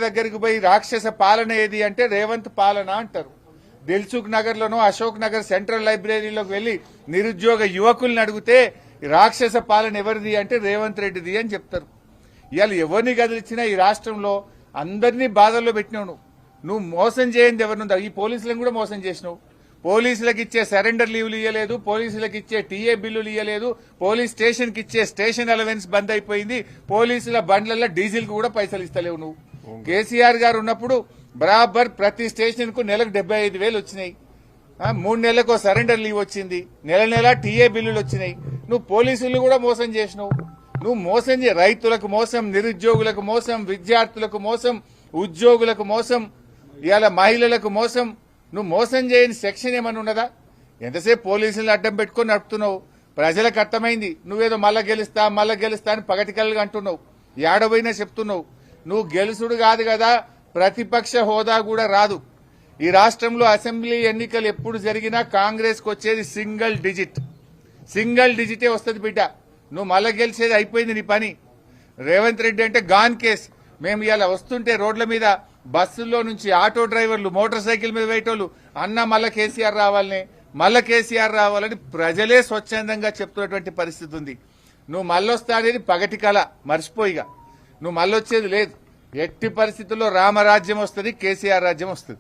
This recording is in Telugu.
దగ్గరికి పోయి రాక్షస పాలన ఏది అంటే రేవంత్ పాలన అంటారు. దిల్సుఖ్ నగర్ లోనో అశోక్ నగర్ సెంట్రల్ లైబ్రరీలోకి వెళ్లి నిరుద్యోగ యువకుల్ని అడిగితే రాక్షస పాలన ఎవరిది అంటే రేవంత్ రెడ్డిది అని చెప్తారు. ఇవాళ ఎవరిని కదిలిచ్చినా ఈ రాష్ట్రంలో అందరినీ బాధల్లో పెట్టినావు. నువ్వు మోసం చేయండి ఎవరినుందా? ఈ పోలీసులను కూడా మోసం చేసినావు. పోలీసులకు ఇచ్చే సరెండర్ లీవ్లు ఇవ్వలేదు, పోలీసులకు ఇచ్చే టీఏ బిల్లులు ఇవ్వలేదు, పోలీస్ స్టేషన్ కి ఇచ్చే స్టేషన్ అలవెన్స్ బంద్ అయిపోయింది, పోలీసుల బండ్లలో డీజిల్ కు కూడా పైసలు ఇస్తలేవు. నువ్వు కేసీఆర్ గారు ఉన్నప్పుడు బరాబర్ ప్రతి స్టేషన్ కు నెలకు 75,000 వచ్చినాయి. 3 నెలలకు సరెండర్ లీవ్ వచ్చింది, నెల టీఏ బిల్లులు వచ్చినాయి. నువ్వు పోలీసులు కూడా మోసం చేసినావు. నువ్వు మోసం రైతులకు మోసం, నిరుద్యోగులకు మోసం, విద్యార్థులకు మోసం, ఉద్యోగులకు మోసం, ఇవాళ మహిళలకు మోసం. నువ్వు మోసం చేయని సెక్షన్ ఏమన్నా ఉన్నదా? ఎంతసేపు పోలీసులను అడ్డం పెట్టుకుని నడుపుతున్నావు. ప్రజలకు అర్థమైంది నువ్వేదో మళ్ళా గెలుస్తా అని పగటికల్గా అంటున్నావు. ఏడబోయినా చెప్తున్నావు. నువ్వు గెలుసుడు కాదు కదా, ప్రతిపక్ష హోదా కూడా రాదు. ఈ రాష్ట్రంలో అసెంబ్లీ ఎన్నికలు ఎప్పుడు జరిగినా కాంగ్రెస్ కు వచ్చేది సింగిల్ డిజిటే వస్తుంది బిడ్డ. నువ్వు మళ్ళా గెలిచేది అయిపోయింది నీ పని. రేవంత్ రెడ్డి అంటే గాన్ కేస్. మేము ఇలా వస్తుంటే రోడ్ల మీద బస్సుల్లో నుంచి ఆటో డ్రైవర్లు, మోటార్ సైకిల్ మీద వేయటోళ్ళు అన్న మళ్ళా కేసీఆర్ రావాలని ప్రజలే స్వచ్ఛందంగా చెప్తున్నటువంటి పరిస్థితి ఉంది. నువ్వు మళ్ళొస్తా అనేది పగటి కళ, మర్చిపోయిగా. నువ్వు మళ్ళొచ్చేది లేదు. ఎట్టి పరిస్థితుల్లో రామరాజ్యం వస్తుంది, కేసీఆర్ రాజ్యం వస్తుంది.